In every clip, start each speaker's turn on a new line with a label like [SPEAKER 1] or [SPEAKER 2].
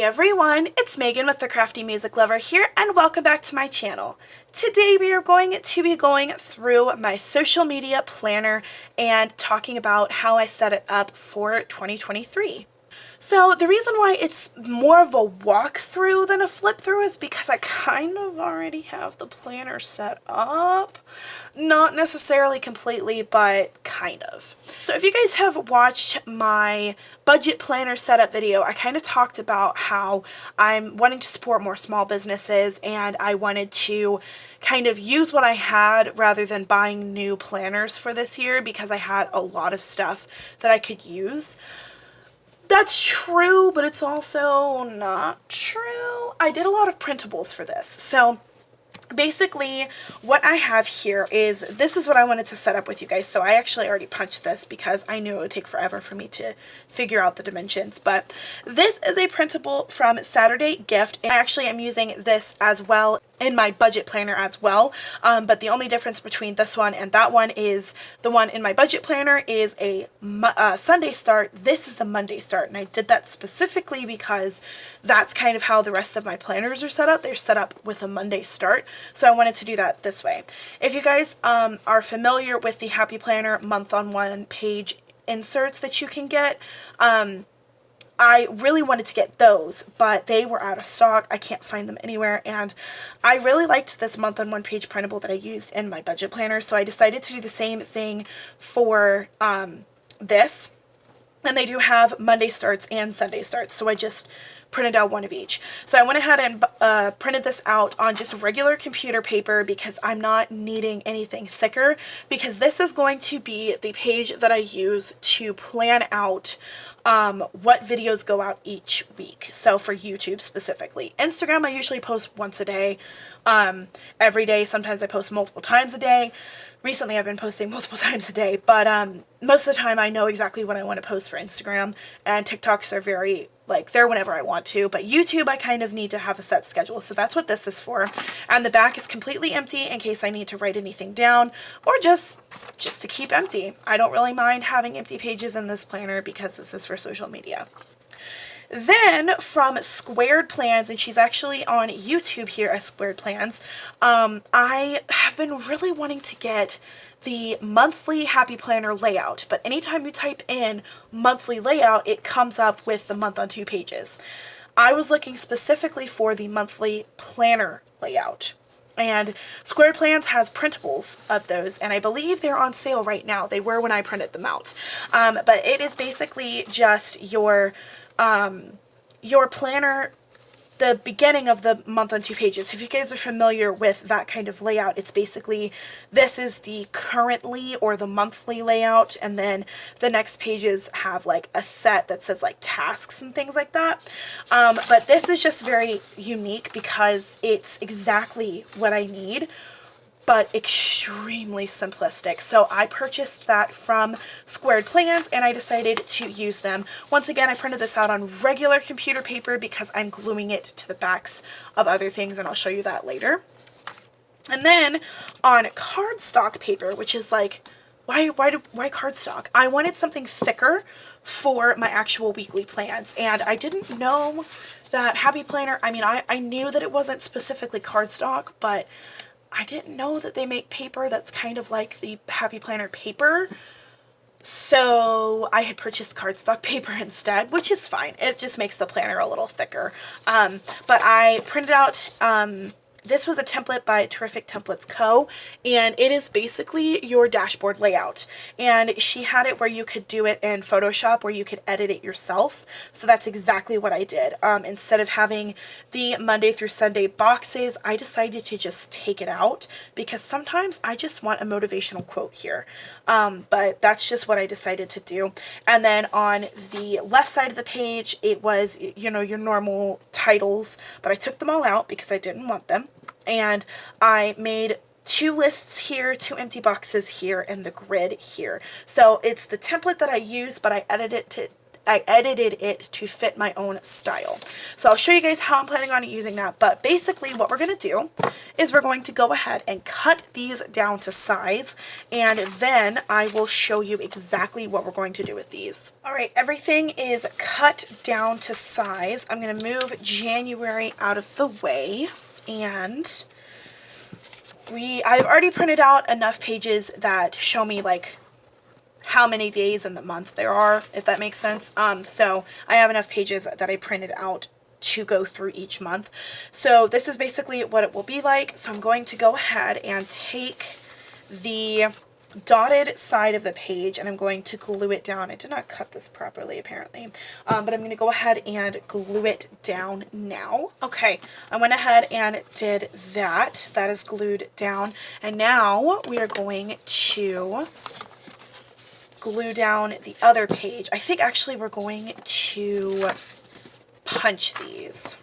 [SPEAKER 1] everyone, it's Megan with the Crafty Music Lover here, and welcome back to my channel. Today we are going to be going through my social media planner and talking about how I set it up for 2023. So the reason why it's more of a walkthrough than a flip through is because I kind of already have the planner set up. Not necessarily completely, but kind of. So if you guys have watched my budget planner setup video, I kind of talked about how I'm wanting to support more small businesses and I wanted to kind of use what I had rather than buying new planners for this year because I had a lot of stuff that I could use. That's true, but it's also not true. I did a lot of printables for this. So basically what I have here is, this is what I wanted to set up with you guys. So I actually already punched this because I knew it would take forever for me to figure out the dimensions. But this is a printable from Saturday Gift. And I actually am using this as well in my budget planner as well. But the only difference between this one and that one is the one in my budget planner is a Sunday start. This is a Monday start. And I did that specifically because that's kind of how the rest of my planners are set up. They're set up with a Monday start. So I wanted to do that this way. If you guys are familiar with the Happy Planner month-on-one page inserts that you can get, I really wanted to get those, but they were out of stock. I can't find them anywhere, and I really liked this month-on-one page printable that I used in my budget planner, so I decided to do the same thing for this. And they do have Monday starts and Sunday starts, so I just printed out one of each. So I went ahead and printed this out on just regular computer paper because I'm not needing anything thicker, because this is going to be the page that I use to plan out what videos go out each week. So for YouTube specifically. Instagram I usually post once a day, every day. Sometimes I post multiple times a day. Recently I've been posting multiple times a day, but most of the time I know exactly what I want to post for Instagram, and TikToks are very, like, they're whenever I want to, but YouTube I kind of need to have a set schedule, so that's what this is for. And the back is completely empty in case I need to write anything down, or just to keep empty. I don't really mind having empty pages in this planner because this is for social media. Then from SquairedPlans, and she's actually on YouTube here as SquairedPlans, I have been really wanting to get the monthly Happy Planner layout, but anytime you type in monthly layout, it comes up with the month on 2 pages. I was looking specifically for the monthly planner layout. And SquairedPlans has printables of those, and I believe they're on sale right now. They were when I printed them out. But it is basically just your planner, the beginning of the month on 2 pages. If you guys are familiar with that kind of layout, it's basically, this is the currently or the monthly layout, and then the next pages have like a set that says like tasks and things like that. But this is just very unique because it's exactly what I need, but extremely simplistic. So I purchased that from SquairedPlans and I decided to use them. Once again, I printed this out on regular computer paper because I'm gluing it to the backs of other things, and I'll show you that later. And then on cardstock paper, which is like, why cardstock? I wanted something thicker for my actual weekly plans, and I didn't know that Happy Planner, I mean, I knew that it wasn't specifically cardstock, but I didn't know that they make paper that's kind of like the Happy Planner paper. So I had purchased cardstock paper instead, which is fine. It just makes the planner a little thicker. But I printed out, this was a template by Terrific Templates Co. And it is basically your dashboard layout. And she had it where you could do it in Photoshop, where you could edit it yourself. So that's exactly what I did. Instead of having the Monday through Sunday boxes, I decided to just take it out because sometimes I just want a motivational quote here. But that's just what I decided to do. And then on the left side of the page, it was, you know, your normal titles, but I took them all out because I didn't want them. And I made 2 lists here, 2 empty boxes here, and the grid here. So it's the template that I use, but I edited edited it to fit my own style. So I'll show you guys how I'm planning on using that. But basically what we're going to do is we're going to go ahead and cut these down to size, and then I will show you exactly what we're going to do with these. All right, everything is cut down to size. I'm going to move January out of the way, and I've already printed out enough pages that show me like how many days in the month there are, if that makes sense. So I have enough pages that I printed out to go through each month. So this is basically what it will be like. So I'm going to go ahead and take the dotted side of the page and I'm going to glue it down. I did not cut this properly apparently, but I'm going to go ahead and glue it down now. Okay, I went ahead and did that. That is glued down, and now we are going to glue down the other page. I think actually we're going to punch these.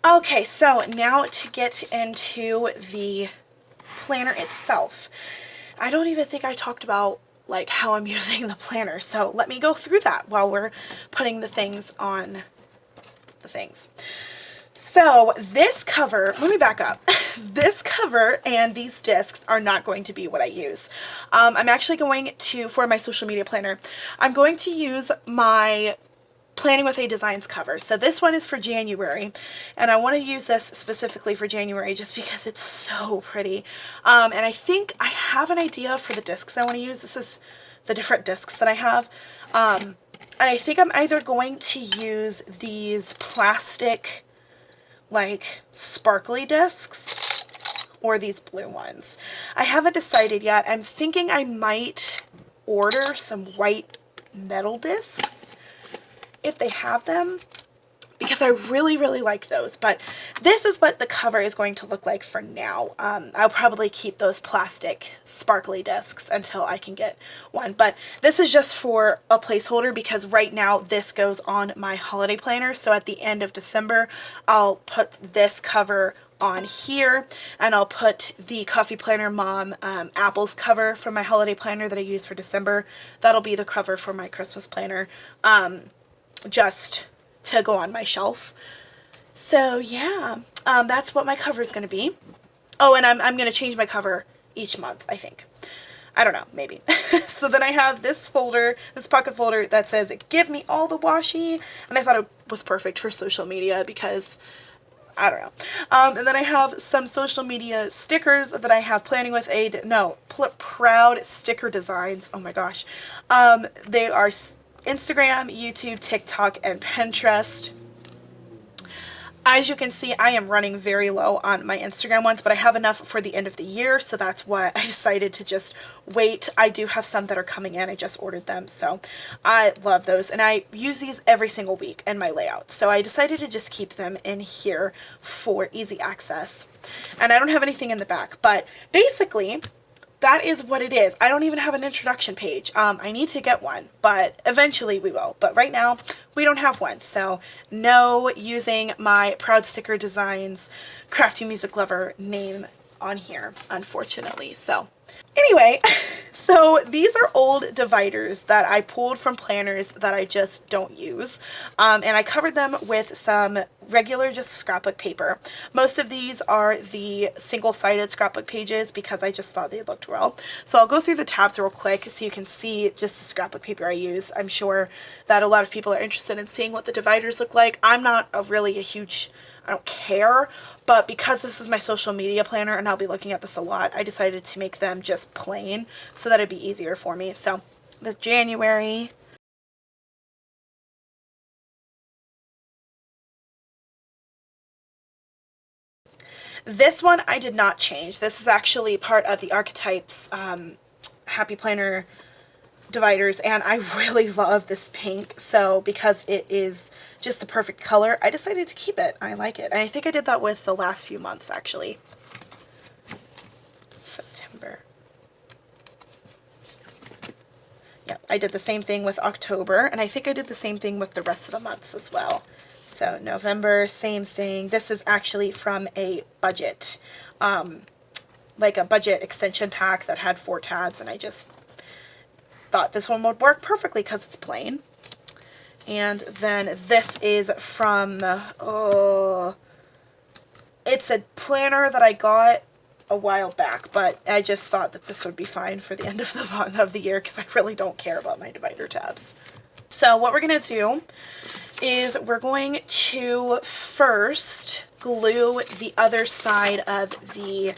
[SPEAKER 1] Okay, so now to get into the planner itself. I don't even think I talked about like how I'm using the planner, so let me go through that while we're putting the things on the things. So this cover, let me back up. This cover and these discs are not going to be what I use. I'm actually going to, for my social media planner, I'm going to use my Planning with A Designs cover. So this one is for January, and I want to use this specifically for January just because it's so pretty. And I think I have an idea for the discs I want to use. This is the different discs that I have. And I think I'm either going to use these plastic, like, sparkly discs or these blue ones. I haven't decided yet. I'm thinking I might order some white metal discs if they have them, because I really, really like those. But this is what the cover is going to look like for now. I'll probably keep those plastic sparkly discs until I can get one. But this is just for a placeholder because right now this goes on my holiday planner. So at the end of December, I'll put this cover on here, and I'll put the Coffee Planner Mom Apples cover from my holiday planner that I use for December. That'll be the cover for my Christmas planner. Just to go on my shelf. So yeah, that's what my cover is going to be. Oh, and I'm going to change my cover each month, I think. I don't know, maybe. So then I have this folder, this pocket folder that says, "Give me all the washi," and I thought it was perfect for social media because I don't know. And then I have some social media stickers that I have Planning with Proud Sticker Designs. Oh my gosh. They are Instagram, YouTube, TikTok, and Pinterest. As you can see, I am running very low on my Instagram ones, but I have enough for the end of the year, so that's why I decided to just wait. I do have some that are coming in. I just ordered them, so I love those, and I use these every single week in my layout, so I decided to just keep them in here for easy access. And I don't have anything in the back, but basically that is what it is. I don't even have an introduction page. I need to get one, but eventually we will. But right now, we don't have one. So no using my Proud Sticker Designs Crafty Music Lover name on here, unfortunately. So anyway, so these are old dividers that I pulled from planners that I just don't use. And I covered them with some regular just scrapbook paper. Most of these are the single-sided scrapbook pages because I just thought they looked well. So I'll go through the tabs real quick so you can see just the scrapbook paper I use. I'm sure that a lot of people are interested in seeing what the dividers look like. I'm not really a huge, I don't care, but because this is my social media planner and I'll be looking at this a lot, I decided to make them just plain so that it'd be easier for me. So the January, this one I did not change. This is actually part of the Archetypes Happy Planner dividers, and I really love this pink, so because it is just the perfect color, I decided to keep it. I like it, and I think I did that with the last few months actually. September. Yep, I did the same thing with October, and I think I did the same thing with the rest of the months as well. So November, same thing. This is actually from a budget, like a budget extension pack that had 4 tabs, and I just thought this one would work perfectly because it's plain. And then this is from, it's a planner that I got a while back, but I just thought that this would be fine for the end of the month of the year because I really don't care about my divider tabs. So what we're going to do is we're going to first glue the other side of the,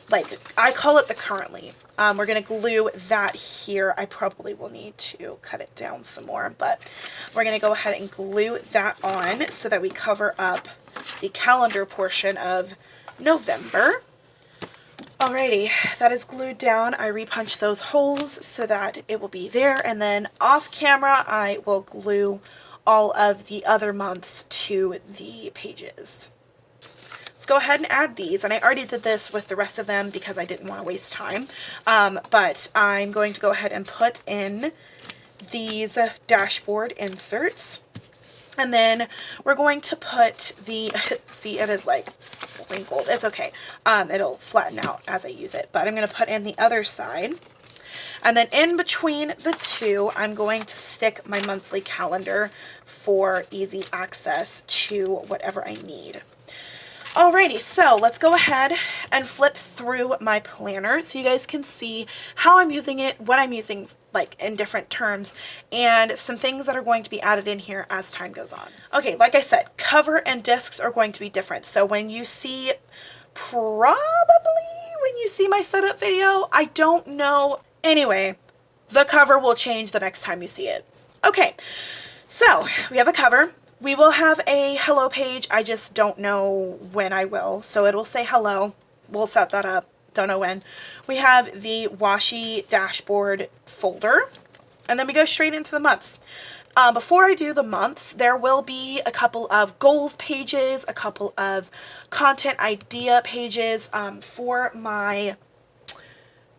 [SPEAKER 1] like, I call it the currently. We're going to glue that here. I probably will need to cut it down some more, but we're going to go ahead and glue that on so that we cover up the calendar portion of November. Alrighty, that is glued down. I repunched those holes so that it will be there, and then off camera I will glue all of the other months to the pages. Let's go ahead and add these, and I already did this with the rest of them because I didn't want to waste time, but I'm going to go ahead and put in these dashboard inserts. And then we're going to put the, see, it is like wrinkled. It's okay. It'll flatten out as I use it. But I'm going to put in the other side. And then in between the two, I'm going to stick my monthly calendar for easy access to whatever I need. Alrighty, so let's go ahead and flip through my planner so you guys can see how I'm using it, what I'm using, like, in different terms, and some things that are going to be added in here as time goes on. Okay, like I said, cover and discs are going to be different. So when you see, probably when you see my setup video, I don't know. Anyway, the cover will change the next time you see it. Okay, so we have the cover. We will have a hello page. I just don't know when I will. So it will say hello. We'll set that up. Don't know when. We have the washi dashboard folder. And then we go straight into the months. Before I do the months, there will be a couple of goals pages, a couple of content idea pages for my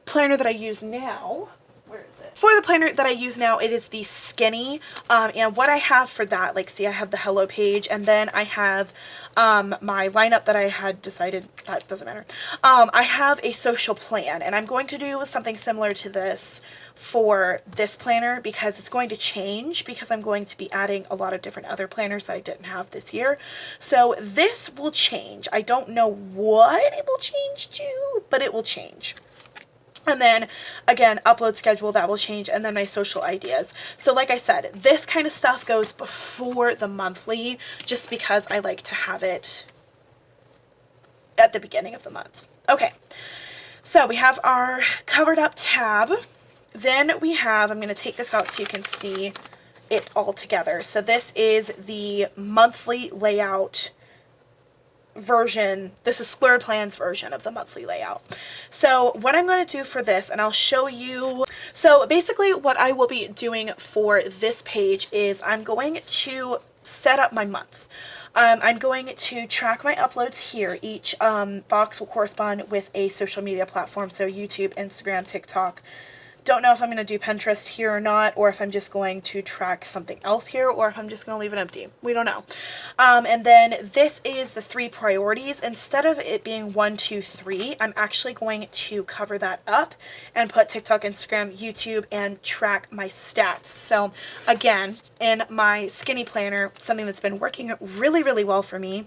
[SPEAKER 1] planner that I use now. Where is it? For the planner that I use now, it is the Skinny, and what I have for that, like, see, I have the hello page, and then I have my lineup that I had decided, that doesn't matter. I have a social plan, and I'm going to do something similar to this for this planner because it's going to change because I'm going to be adding a lot of different other planners that I didn't have this year. So this will change. I don't know what it will change to, but it will change. And then, again, upload schedule, that will change, and then my social ideas. So like I said, this kind of stuff goes before the monthly, just because I like to have it at the beginning of the month. Okay, so we have our covered up tab. Then we have, I'm going to take this out so you can see it all together. So this is the monthly layout version. This is SquairedPlans version of the monthly layout. So what I'm going to do for this, and I'll show you, so basically what I will be doing for this page is I'm going to set up my month. I'm going to track my uploads here. Each box will correspond with a social media platform, so YouTube, Instagram, TikTok. Don't know if I'm going to do Pinterest here or not, or if I'm just going to track something else here, or if I'm just going to leave it empty. We don't know. And then this is the 3 priorities. Instead of it being 1, 2, 3, I'm actually going to cover that up and put TikTok, Instagram, YouTube, and track my stats. So again, in my Skinny planner, something that's been working really, really well for me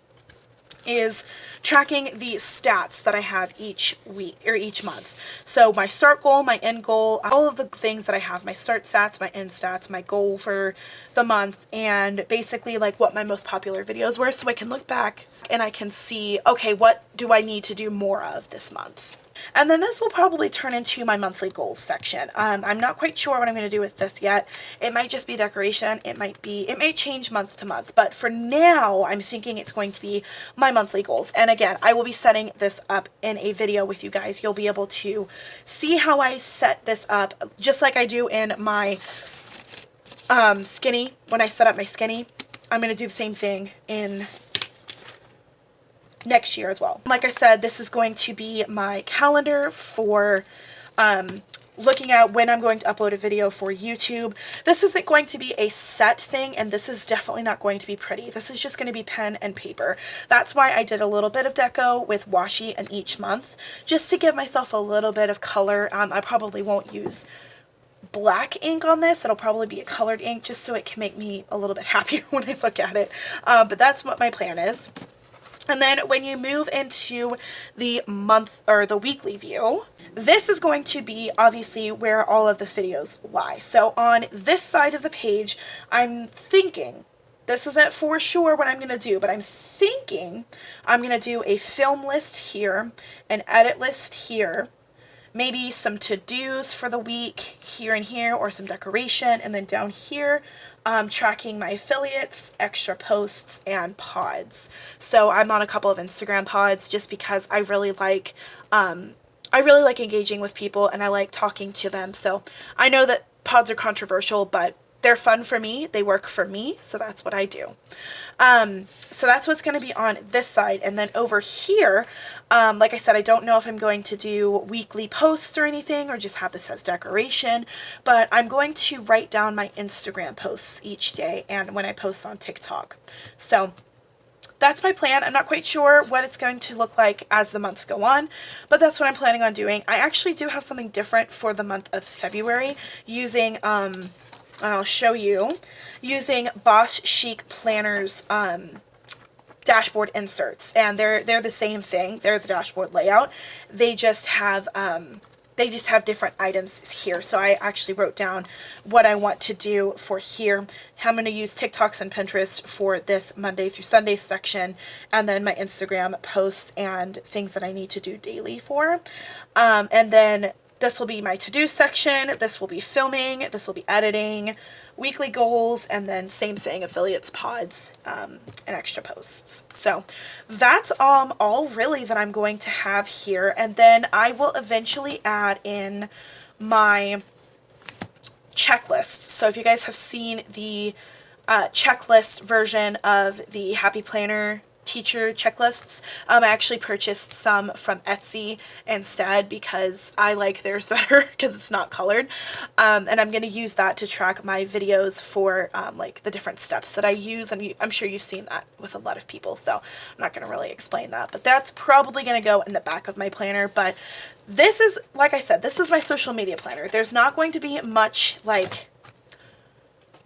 [SPEAKER 1] is tracking the stats that I have each week or each month. So my start goal, my end goal, all of the things that I have, my start stats, my end stats, my goal for the month, and basically like what my most popular videos were, so I can look back and I can see, okay, what do I need to do more of this month? And then this will probably turn into my monthly goals section. I'm not quite sure what I'm going to do with this yet. It might just be decoration. It may change month to month, but for now I'm thinking it's going to be my monthly goals. And again, I will be setting this up in a video with you guys. You'll be able to see how I set this up, just like I do in my Skinny. When I set up my Skinny, I'm going to do the same thing in next year as well. Like I said, this is going to be my calendar for looking at when I'm going to upload a video for YouTube. This isn't going to be a set thing, and this is definitely not going to be pretty. This is just going to be pen and paper. That's why I did a little bit of deco with washi in each month, just to give myself a little bit of color. I probably won't use black ink on this. It'll probably be a colored ink just so it can make me a little bit happier when I look at it. But that's what my plan is. And then when you move into the month or the weekly view, this is going to be obviously where all of the videos lie. So on this side of the page, I'm thinking, this isn't for sure what I'm going to do, but I'm thinking I'm going to do a film list here, an edit list here, maybe some to-dos for the week here and here, or some decoration, and then down here, tracking my affiliates, extra posts, and pods. So I'm on a couple of Instagram pods just because I really like engaging with people and I like talking to them. So I know that pods are controversial, but they're fun for me, they work for me, so that's what I do. So that's what's going to be on this side. And then over here, like I said, I don't know if I'm going to do weekly posts or anything, or just have this as decoration, but I'm going to write down my Instagram posts each day and when I post on TikTok. So that's my plan. I'm not quite sure what it's going to look like as the months go on, but that's what I'm planning on doing. I actually do have something different for the month of February using, and I'll show you, using Boss Chic Planners dashboard inserts, and they're the same thing. They're the dashboard layout. They just have different items here. So I actually wrote down what I want to do for here. I'm going to use TikToks and Pinterest for this Monday through Sunday section, and then my Instagram posts and things that I need to do daily for. And then this will be my to-do section, this will be filming, this will be editing, weekly goals, and then same thing, affiliates, pods, and extra posts. So that's all really that I'm going to have here, and then I will eventually add in my checklists. So if you guys have seen the checklist version of the Happy Planner teacher checklists, I actually purchased some from Etsy instead because I like theirs better because it's not colored, and I'm going to use that to track my videos for like the different steps that I use, and I'm sure you've seen that with a lot of people, so I'm not going to really explain that, but that's probably going to go in the back of my planner. But this is, like I said, this is my social media planner. There's not going to be much like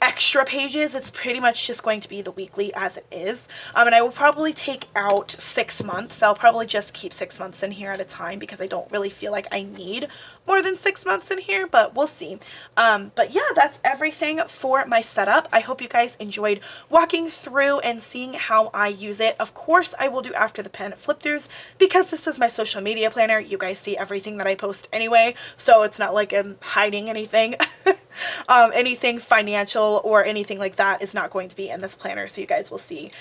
[SPEAKER 1] extra pages. It's pretty much just going to be the weekly as it is. And I will probably take out 6 months. I'll probably just keep 6 months in here at a time because I don't really feel like I need more than 6 months in here, but we'll see. But yeah, that's everything for my setup. I hope you guys enjoyed walking through and seeing how I use it. Of course, I will do after the pen flip throughs because this is my social media planner. You guys see everything that I post anyway, so it's not like I'm hiding anything. Anything financial or anything like that is not going to be in this planner, so you guys will see,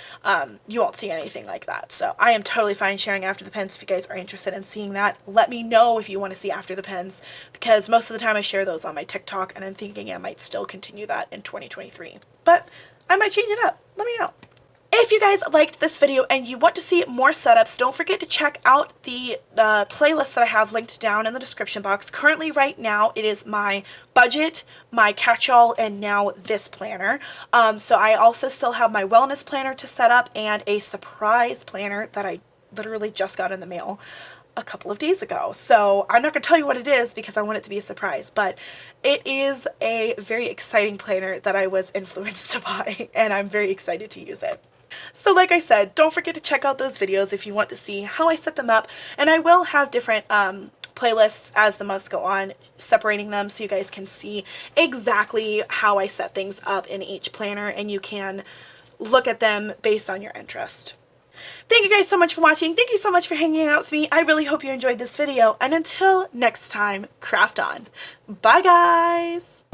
[SPEAKER 1] you won't see anything like that. So I am totally fine sharing after the pens. If you guys are interested in seeing that, let me know if you want to see after the pens, because most of the time I share those on my TikTok, and I'm thinking I might still continue that in 2023, but I might change it up. Let me know. If you guys liked this video and you want to see more setups, don't forget to check out the playlist that I have linked down in the description box. Currently, right now, it is my budget, my catch-all, and now this planner. So I also still have my wellness planner to set up and a surprise planner that I literally just got in the mail a couple of days ago. So I'm not going to tell you what it is because I want it to be a surprise, but it is a very exciting planner that I was influenced to buy, and I'm very excited to use it. So like I said, don't forget to check out those videos if you want to see how I set them up, and I will have different playlists as the months go on, separating them so you guys can see exactly how I set things up in each planner, and you can look at them based on your interest. Thank you guys so much for watching. Thank you so much for hanging out with me. I really hope you enjoyed this video, and until next time, craft on. Bye guys!